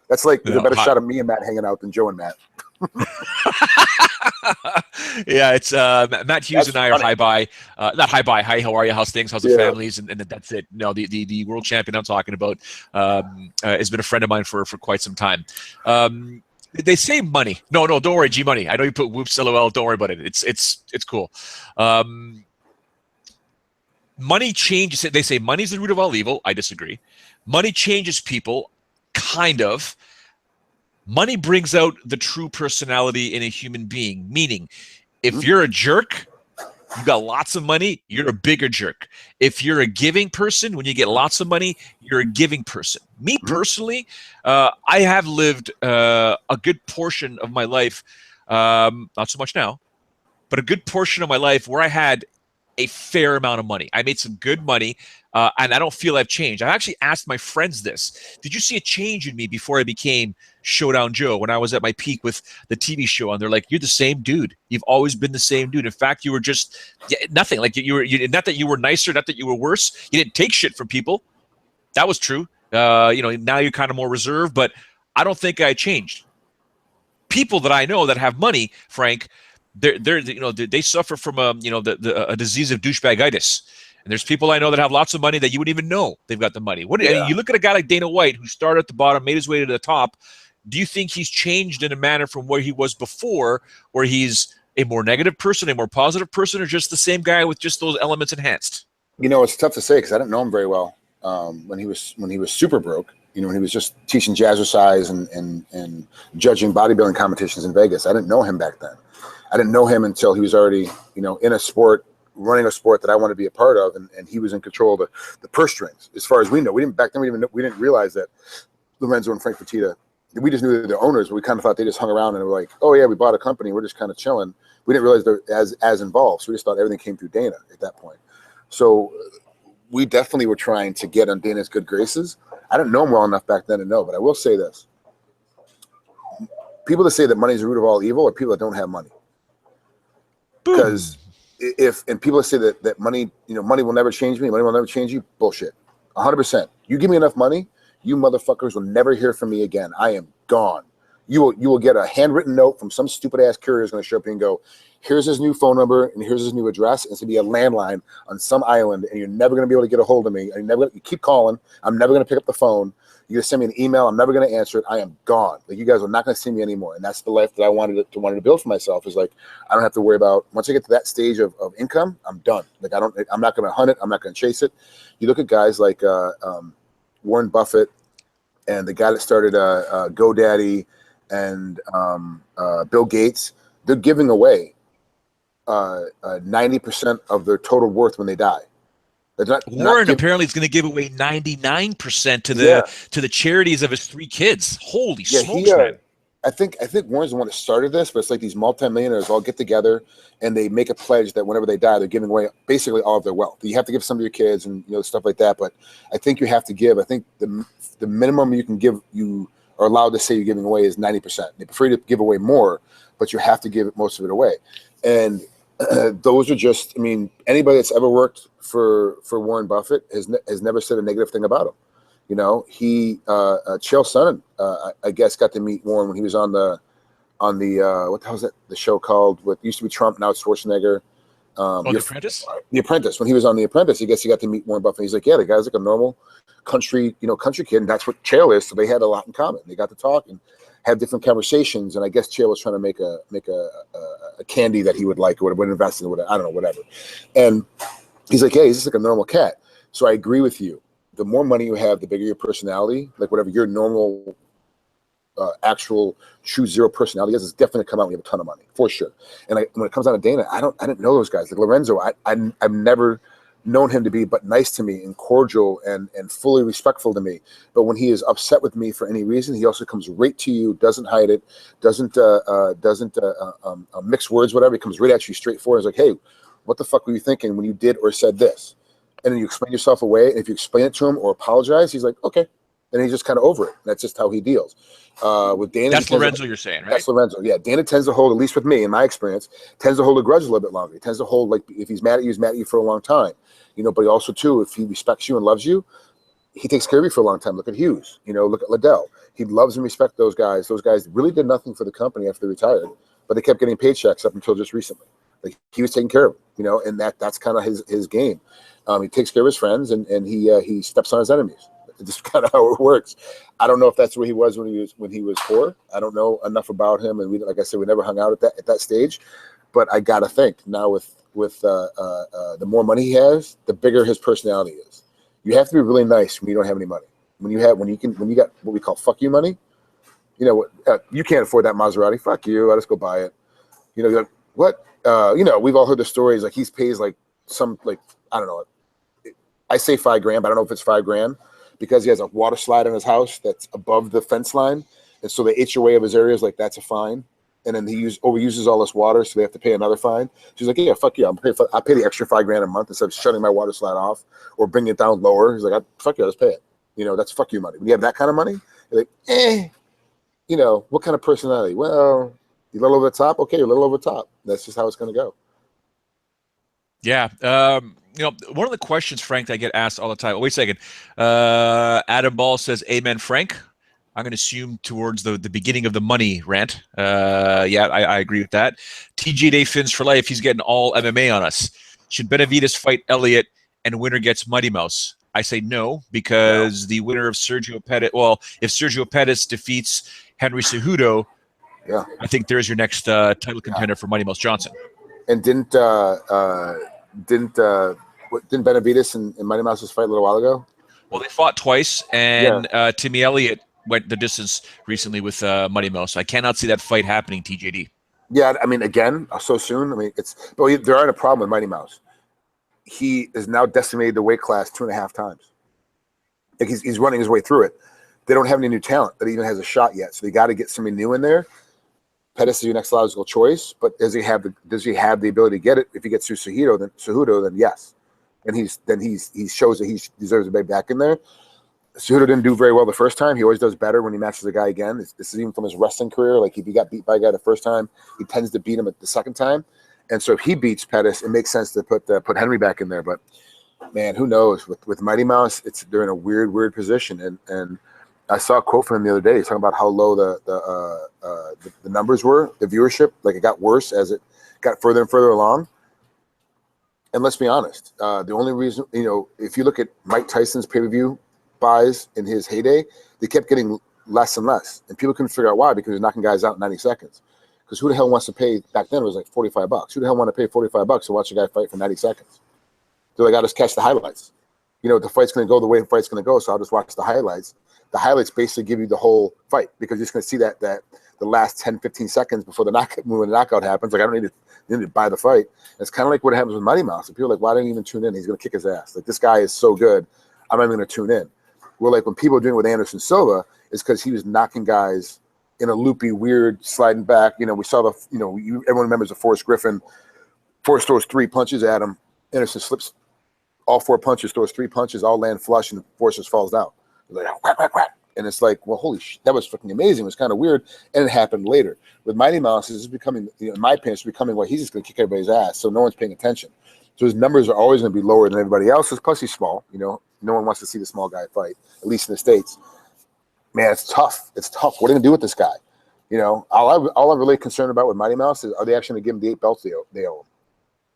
That's like there's a better shot of me and Matt hanging out than Joe and Matt. Yeah, it's Matt Hughes That's and I are funny. hi bye, not hi bye. Hi, how are you? How's things? How's the Yeah. families? And that's it. No, the world champion I'm talking about has been a friend of mine for quite some time. They say money. No, don't worry, G Money. I know you put whoops, LOL. Don't worry about it. It's cool. Money changes. They say money's the root of all evil. I disagree. Money changes people, kind of. Money brings out the true personality in a human being. Meaning, if you're a jerk, you got lots of money, you're a bigger jerk. If you're a giving person, when you get lots of money, you're a giving person. Me personally, I have lived a good portion of my life, not so much now, but a good portion of my life where I had a fair amount of money. I made some good money, and I don't feel I've changed. I actually asked my friends this. Did you see a change in me before I became Showdown Joe, when I was at my peak with the TV show? And they're like, you're the same dude. You've always been the same dude. In fact, you were just nothing. Like not that you were nicer, not that you were worse. You didn't take shit from people. That was true. Now you're kind of more reserved, but I don't think I changed. People that I know that have money, Frank, they suffer from a disease of douchebagitis. And there's people I know that have lots of money that you wouldn't even know they've got the money. I mean, you look at a guy like Dana White, who started at the bottom, made his way to the top. Do you think he's changed in a manner from where he was before, where he's a more negative person, a more positive person, or just the same guy with just those elements enhanced? It's tough to say because I didn't know him very well when he was super broke. When he was just teaching jazzercise and judging bodybuilding competitions in Vegas. I didn't know him back then. I didn't know him until he was already, in a sport, running a sport that I wanted to be a part of, and he was in control of the purse strings. As far as we know, we didn't realize that Lorenzo and Frank Fertitta, we just knew they were the owners, but we kind of thought they just hung around and were like, oh yeah, we bought a company, we're just kind of chilling. We didn't realize they're as involved, so we just thought everything came through Dana at that point. So we definitely were trying to get on Dana's good graces. I didn't know him well enough back then to know, but I will say this. People that say that money is the root of all evil are people that don't have money. Because people that say that money, money will never change me, money will never change you, bullshit. 100%. You give me enough money, you motherfuckers will never hear from me again. I am gone. You will get a handwritten note from some stupid ass courier who's going to show up and go, here's his new phone number and here's his new address. And it's going to be a landline on some island, and you're never going to be able to get a hold of me. You keep calling. I'm never going to pick up the phone. You're going to send me an email. I'm never going to answer it. I am gone. Like, you guys are not going to see me anymore. And that's the life that I wanted to build for myself, is like, I don't have to worry about, once I get to that stage of income, I'm done. Like, I'm not going to hunt it. I'm not going to chase it. You look at guys like Warren Buffett and the guy that started GoDaddy and Bill Gates. They're giving away 90% of their total worth when they die. Warren apparently is going to give away 99% to the charities of his 3 kids. Holy smokes, man! I think Warren's the one that started this, but it's like these multimillionaires all get together and they make a pledge that whenever they die, they're giving away basically all of their wealth. You have to give some to your kids and stuff like that, but I think you have to give. I think the minimum you can give, you are allowed to say you're giving away, is 90%. They prefer to give away more, but you have to give most of it away. And those are just, anybody that's ever worked for Warren Buffett has never said a negative thing about him. Chael Sonnen, I guess, got to meet Warren when he was on the what the hell is that, the show called, what used to be Trump, now it's Schwarzenegger. The Apprentice? The Apprentice. When he was on The Apprentice, I guess he got to meet Warren Buffett. He's like, yeah, the guy's like a normal country kid, and that's what Chael is. So they had a lot in common. They got to talk and have different conversations. And I guess Chael was trying to make a candy that he would like, or would invest in, I don't know, whatever. And he's like, yeah, he's just like a normal cat. So I agree with you. The more money you have, the bigger your personality. Like, whatever your normal, actual true zero personality is definitely come out when you have a ton of money, for sure. And when it comes down to Dana, I didn't know those guys. Like Lorenzo, I've never known him to be but nice to me and cordial and fully respectful to me. But when he is upset with me for any reason, he also comes right to you, doesn't hide it, doesn't mix words, whatever. He comes right at you straightforward. He's like, hey, what the fuck were you thinking when you did or said this? And then you explain yourself away. And if you explain it to him or apologize, he's like, okay. And he's just kind of over it. That's just how he deals. With Dana, that's Lorenzo, you're saying, right? That's Lorenzo. Yeah, Dana tends to hold, at least with me, in my experience, tends to hold a grudge a little bit longer. He tends to hold, like, if he's mad at you, he's mad at you for a long time. But he also, too, if he respects you and loves you, he takes care of you for a long time. Look at Hughes. Look at Liddell. He loves and respects those guys. Those guys really did nothing for the company after they retired. but they kept getting paychecks up until just recently. Like he was taking care of them, you know, and that's kind of his game. He takes care of his friends, and he steps on his enemies. It's just kind of how it works. I don't know if that's where he was when he was poor. I don't know enough about him, and like I said, we never hung out at that stage. But I gotta think now with the more money he has, the bigger his personality is. You have to be really nice when you don't have any money. When you got what we call fuck you money, you know, you can't afford that Maserati. Fuck you. I'll just go buy it. You know, you're like, what? You know, we've all heard the stories. Like he pays like some, like, I don't know. I say $5 grand, but I don't know if it's $5 grand because he has a water slide in his house that's above the fence line. And so the HOA of his area is like, that's a fine. And then he overuses all this water, so they have to pay another fine. She's like, yeah, fuck you. I'll pay the extra $5 grand a month instead of shutting my water slide off or bringing it down lower. He's like, fuck you, I'll just pay it. You know, that's fuck you money. When you have that kind of money, you're like, you know, what kind of personality? Well, you're a little over the top. Okay, you're a little over the top. That's just how it's going to go. Yeah. You know, one of the questions, Frank, that I get asked all the time. Oh, wait a second. Adam Ball says, amen, Frank. I'm going to assume towards the beginning of the money rant. Yeah, I agree with that. TJ Day Fins for life. He's getting all MMA on us. Should Benavidez fight Elliott and winner gets Mighty Mouse? I say no, because the winner of Sergio Pettis, well, if Sergio Pettis defeats Henry Cejudo, yeah, I think there's your next title contender for Mighty Mouse Johnson. And didn't Benavidez and Mighty Mouse just fight a little while ago? Well, they fought twice, and Timmy Elliott went the distance recently with Mighty Mouse. I cannot see that fight happening, TJD. Yeah, I mean, again, so soon. I mean, but there aren't a problem with Mighty Mouse. He is now decimated the weight class 2.5 times. Like he's running his way through it. They don't have any new talent that even has a shot yet, so they got to get somebody new in there. Pettis is your next logical choice, but does he have the ability to get it? If he gets through Cejudo, then yes, and he shows that he deserves to be back in there. Cejudo didn't do very well the first time. He always does better when he matches a guy again. This is even from his wrestling career. Like if he got beat by a guy the first time, he tends to beat him at the second time. And so if he beats Pettis, it makes sense to put Henry back in there. But man, who knows? With Mighty Mouse, they're in a weird position. And I saw a quote from him the other day. He's talking about how low the numbers were, the viewership. Like it got worse as it got further and further along. And let's be honest, the only reason, you know, if you look at Mike Tyson's pay-per-view buys in his heyday, they kept getting less and less, and people couldn't figure out why, because they're knocking guys out in 90 seconds. Because who the hell wants to pay, back then it was like $45. Who the hell want to pay $45 to watch a guy fight for 90 seconds? They're like, I'll just catch the highlights. You know, the fight's going to go the way the fight's going to go, so I'll just watch the highlights. The highlights basically give you the whole fight, because you're just going to see that the last 10, 15 seconds before the knockout happens. Like, I don't need to buy the fight. And it's kind of like what happens with Mighty Mouse. And people are like, why didn't you even tune in? He's going to kick his ass. Like, this guy is so good, I'm not even going to tune in. Well, like when people are doing it with Anderson Silva, it's because he was knocking guys in a loopy, weird, sliding back. You know, we saw everyone remembers the Forrest Griffin. Forrest throws 3 punches at him. Anderson slips all 4 punches, throws 3 punches, all land flush, and Forrest just falls down. Like, whack, whack, whack. And it's like, well, holy shit, that was fucking amazing. It was kind of weird, and it happened later. With Mighty Mouse, it's becoming, you know, in my opinion, it's becoming where he's just going to kick everybody's ass, so no one's paying attention. So his numbers are always going to be lower than everybody else's. Plus, he's small. You know, no one wants to see the small guy fight, at least in the States. Man, it's tough. It's tough. What are they going to do with this guy? You know, all I'm really concerned about with Mighty Mouse is, are they actually going to give him the 8 belts they owe him?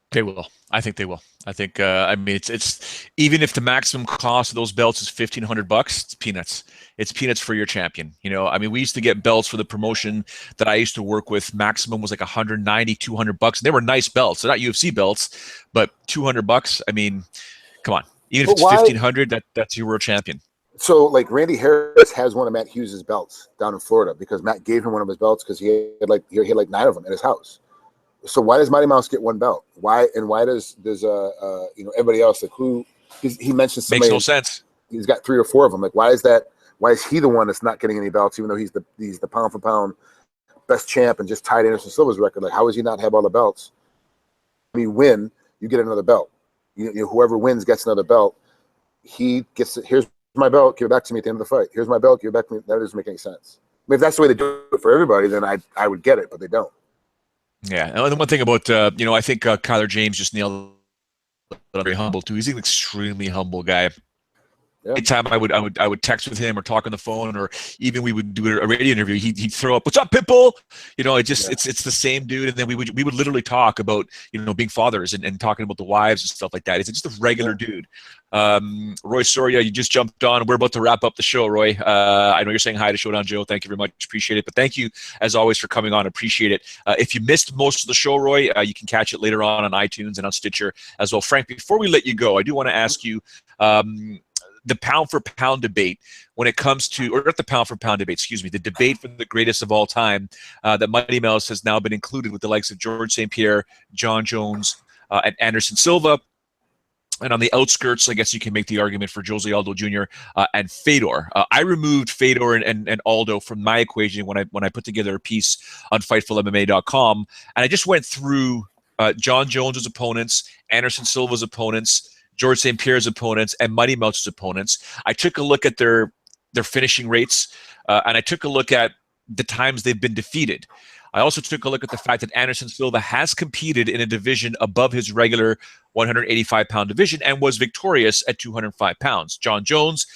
They will. I think they will. I think. I mean, it's even if the maximum cost of those belts is $1,500, it's peanuts. It's peanuts for your champion. You know, I mean, we used to get belts for the promotion that I used to work with. Maximum was like $190, $200. And they were nice belts. They're not UFC belts, but $200. I mean, come on. Even if it's $1,500, that's your world champion. So, like, Randy Harris has one of Matt Hughes' belts down in Florida because Matt gave him one of his belts because he had like 9 of them at his house. So why does Mighty Mouse get 1 belt? Why does everybody else, like, who he mentioned somebody, makes no sense. He's got 3 or 4 of them. Like, why is that? Why is he the one that's not getting any belts, even though he's the pound for pound best champ and just tied Anderson Silva's record? Like, how does he not have all the belts? When you win, you get another belt. You know, whoever wins gets another belt. He gets it. Here's my belt. Give it back to me at the end of the fight. Here's my belt. Give it back to me. That doesn't make any sense. I mean, if that's the way they do it for everybody, then I would get it, but they don't. Yeah, and the one thing about I think Kyler James just nailed it. Very humble too. He's an extremely humble guy. Yeah. anytime I would text with him or talk on the phone, or even we would do a radio interview, he'd throw up, "What's up, Pitbull?" It's the same dude. And then we would literally talk about, being fathers and talking about the wives and stuff like that. It's just a regular dude. Roy Soria, you just jumped on. We're about to wrap up the show, Roy. I know you're saying hi to Showdown Joe. Thank you very much. Appreciate it. But thank you, as always, for coming on. Appreciate it. If you missed most of the show, Roy, you can catch it later on iTunes and on Stitcher as well. Frank, before we let you go, I do want to ask you, the pound for pound debate when it comes to, or not the pound for pound debate, excuse me, the debate for the greatest of all time, that Mighty Mouse has now been included with the likes of George St. Pierre, John Jones, and Anderson Silva. And on the outskirts, I guess you can make the argument for Jose Aldo Jr. And Fedor. I removed Fedor and Aldo from my equation when I put together a piece on FightfulMMA.com, and I just went through John Jones's opponents, Anderson Silva's opponents, George St. Pierre's opponents, and Mighty Mouse's opponents. I took a look at their finishing rates, and I took a look at the times they've been defeated. I also took a look at the fact that Anderson Silva has competed in a division above his regular 185-pound division and was victorious at 205 pounds. John Jones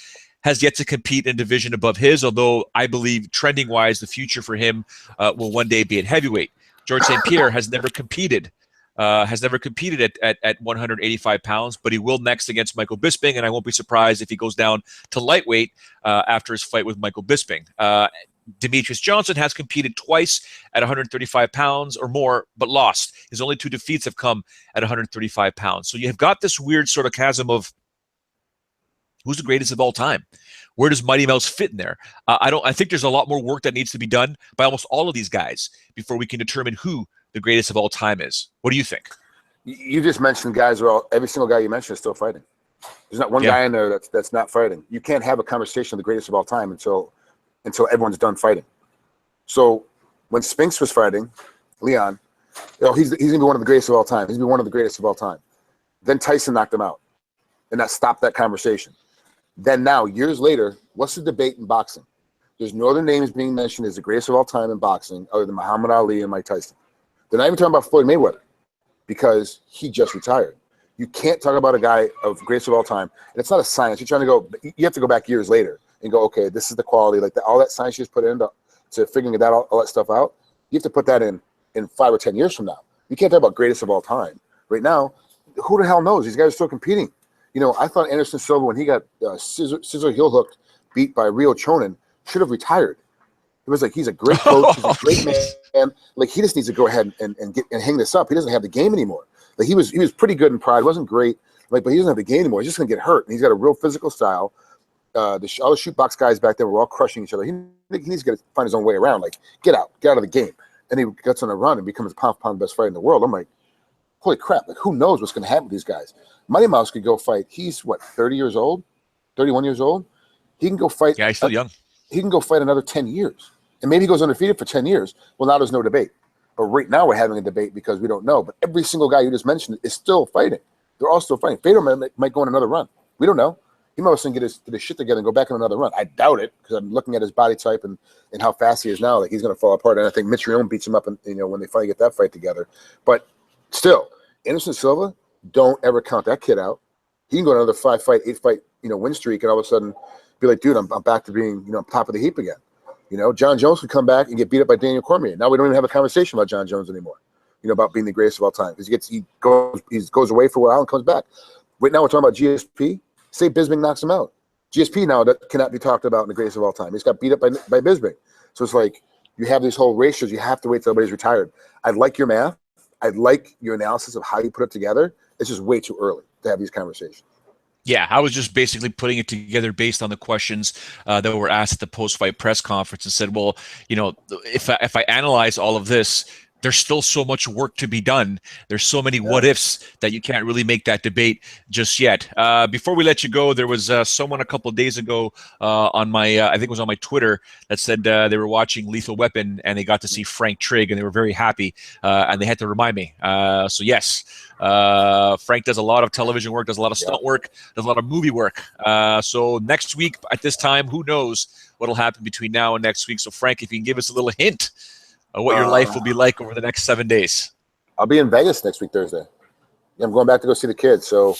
has yet to compete in a division above his, although I believe trending-wise the future for him will one day be at heavyweight. George St. Pierre has never competed at 185 pounds, but he will next against Michael Bisping, and I won't be surprised if he goes down to lightweight after his fight with Michael Bisping. Demetrius Johnson has competed twice at 135 pounds or more, but lost. His only 2 defeats have come at 135 pounds. So you have got this weird sort of chasm of who's the greatest of all time. Where does Mighty Mouse fit in there? I think there's a lot more work that needs to be done by almost all of these guys before we can determine who the greatest of all time is. What do you think? You just mentioned guys every single guy you mentioned is still fighting. There's not one guy in there that's not fighting. You can't have a conversation of the greatest of all time until everyone's done fighting. So when Spinks was fighting, Leon, he's going to be one of the greatest of all time. He's going to be one of the greatest of all time. Then Tyson knocked him out, and that stopped that conversation. Then now, years later, what's the debate in boxing? There's no other names being mentioned as the greatest of all time in boxing other than Muhammad Ali and Mike Tyson. They're not even talking about Floyd Mayweather because he just retired. You can't talk about a guy of greatest of all time. And it's not a science. You're trying to go, you have to go back years later and go, okay, this is the quality, like all that science you just put into figuring all that stuff out. You have to put that in 5 or 10 years from now. You can't talk about greatest of all time. Right now, who the hell knows? These guys are still competing. I thought Anderson Silva, when he got scissor heel hooked, beat by Rio Chonin, should have retired. It was like, he's a great coach, he's a great man. Like, he just needs to go ahead and hang this up. He doesn't have the game anymore. Like, he was pretty good in Pride, wasn't great, but he doesn't have the game anymore. He's just gonna get hurt. And he's got a real physical style. All the shootbox guys back there were all crushing each other. He needs to find his own way around. Like, get out of the game. And he gets on a run and becomes pound for pound best fighter in the world. I'm like, holy crap! Like, who knows what's gonna happen with these guys? Mighty Mouse could go fight. He's what, 30 years old, 31 years old. He can go fight. Yeah, he's still young. He can go fight another 10 years. And maybe he goes undefeated for 10 years. Well, now there's no debate. But right now we're having a debate because we don't know. But every single guy you just mentioned is still fighting. They're all still fighting. Fedor might go on another run. We don't know. He might get his shit together and go back on another run. I doubt it because I'm looking at his body type and how fast he is now. Like, he's going to fall apart. And I think Mitrione beats him up, and when they finally get that fight together. But still, Anderson Silva, don't ever count that kid out. He can go another 5-fight, 8-fight, win streak, and all of a sudden be like, dude, I'm back to being, top of the heap again. John Jones could come back and get beat up by Daniel Cormier. Now we don't even have a conversation about John Jones anymore, about being the greatest of all time, because he goes away for a while and comes back. Right now we're talking about GSP. Say Bisping knocks him out. GSP now that cannot be talked about in the greatest of all time. He's got beat up by Bisping. So it's like you have these whole ratios. You have to wait till everybody's retired. I like your math. I like your analysis of how you put it together. It's just way too early to have these conversations. Yeah, I was just basically putting it together based on the questions that were asked at the post-fight press conference, and said, well, if I analyze all of this, there's still so much work to be done. There's so many what ifs that you can't really make that debate just yet. Before we let you go, there was someone a couple of days ago on my, I think it was on my Twitter, that said they were watching Lethal Weapon and they got to see Frank Trigg and they were very happy, and they had to remind me. So yes, Frank does a lot of television work, does a lot of stunt work, does a lot of movie work. So next week at this time, who knows what'll happen between now and next week. So Frank, if you can give us a little hint what your life will be like over the next 7 days. I'll be in Vegas next week, Thursday. Yeah, I'm going back to go see the kids. So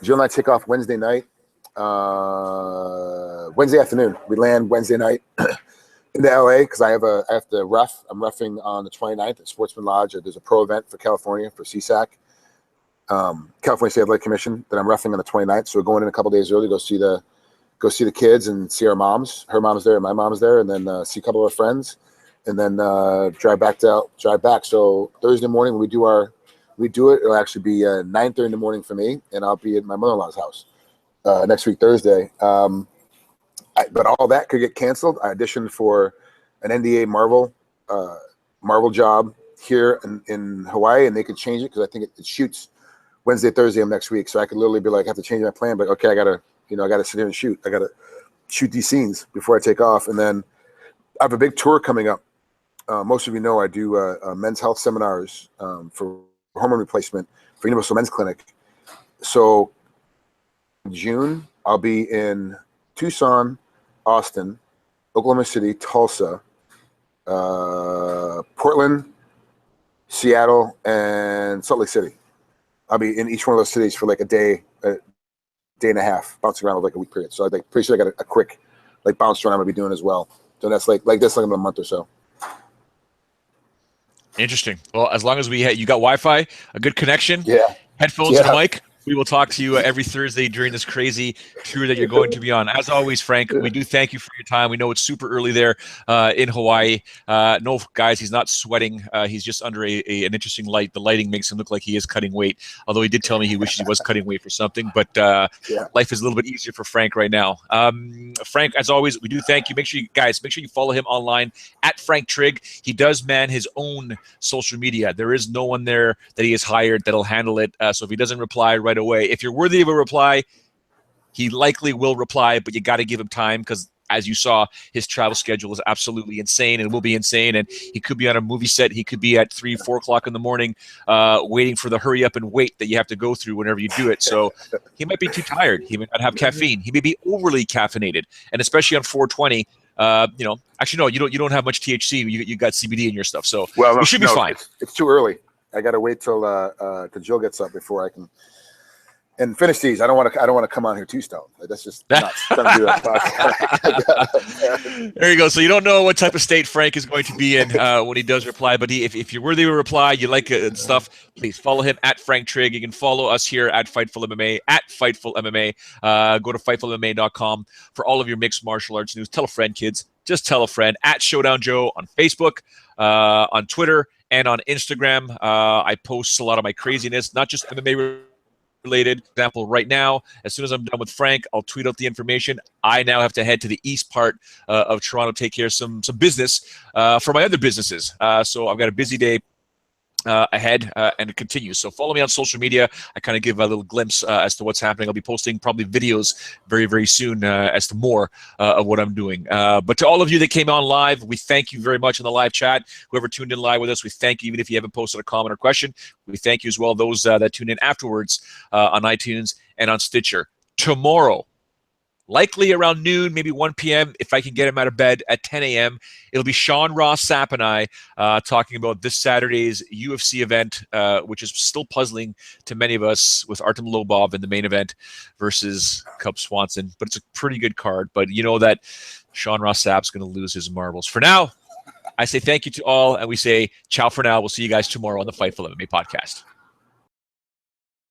Jill and I take off Wednesday night. Wednesday afternoon. We land Wednesday night into LA because I have to ref. I'm reffing on the 29th at Sportsman Lodge. There's a pro event for California for CSAC, California State Athletic Commission, that I'm reffing on the 29th. So we're going in a couple days early to go see the kids and see our moms. Her mom's there, my mom's there, and then see a couple of our friends, and then drive back. So Thursday morning when we do it, it'll actually be 9:30 in the morning for me, and I'll be at my mother-in-law's house next week Thursday. But all that could get canceled. I auditioned for an NDA Marvel job here in Hawaii, and they could change it because I think it shoots Wednesday, Thursday of next week. So I could literally be like, have to change my plan, but okay, I gotta sit here and shoot. I gotta shoot these scenes before I take off. And then I have a big tour coming up. Most of you know I do men's health seminars for hormone replacement for Universal Men's Clinic. So in June, I'll be in Tucson, Austin, Oklahoma City, Tulsa, Portland, Seattle, and Salt Lake City. I'll be in each one of those cities for like a day and a half, bouncing around over like a week period. So I think pretty sure I got a quick like bounce run I'm gonna be doing as well. So that's like that's like in a month or so. Interesting. Well, as long as you got Wi-Fi, a good connection, headphones and a mic, we will talk to you every Thursday during this crazy tour that you're going to be on. As always, Frank, we do thank you for your time. We know it's super early there in Hawaii. No, guys, he's not sweating. He's just under an interesting light. The lighting makes him look like he is cutting weight, although he did tell me he wishes he was cutting weight for something. But life is a little bit easier for Frank right now. Frank, as always, we do thank you. Make sure you follow him online at Frank Trigg. He does man his own social media. There is no one there that he has hired that'll handle it. So if he doesn't reply right away, if you're worthy of a reply, he likely will reply, but you got to give him time because, as you saw, his travel schedule is absolutely insane and will be insane. And he could be on a movie set. He could be at 3, 4 o'clock in the morning waiting for the hurry up and wait that you have to go through whenever you do it. So he might be too tired. He might not have caffeine. He may be overly caffeinated. And especially on 420, actually, no, you don't have much THC. You got CBD in your stuff. So we should be fine. It's too early. I got to wait till Jill gets up before I can and finish these. I don't want to come on here too stoned. Like, that's just nuts. Do that. There you go. So you don't know what type of state Frank is going to be in when he does reply. But if you're worthy of a reply, you like stuff, please follow him at Frank Trigg. You can follow us here at Fightful MMA, at Fightful MMA. Go to FightfulMMA.com for all of your mixed martial arts news. Tell a friend, kids. Just tell a friend. At Showdown Joe on Facebook, on Twitter, and on Instagram. I post a lot of my craziness, not just MMA related. Example, right now, as soon as I'm done with Frank, I'll tweet out the information. I now have to head to the east part of Toronto, take care of some business for my other businesses. So I've got a busy day ahead and it continues. So follow me on social media. I kind of give a little glimpse as to what's happening. I'll be posting probably videos very, very soon as to more of what I'm doing. But to all of you that came on live, we thank you very much in the live chat. Whoever tuned in live with us, we thank you. Even if you haven't posted a comment or question, we thank you as well. Those that tune in afterwards on iTunes and on Stitcher. Tomorrow, likely around noon, maybe 1 p.m., if I can get him out of bed at 10 a.m., it'll be Sean Ross Sapp and I talking about this Saturday's UFC event, which is still puzzling to many of us, with Artem Lobov in the main event versus Cub Swanson. But it's a pretty good card. But you know that Sean Ross Sapp's going to lose his marbles. For now, I say thank you to all, and we say ciao for now. We'll see you guys tomorrow on the Fightful MMA podcast.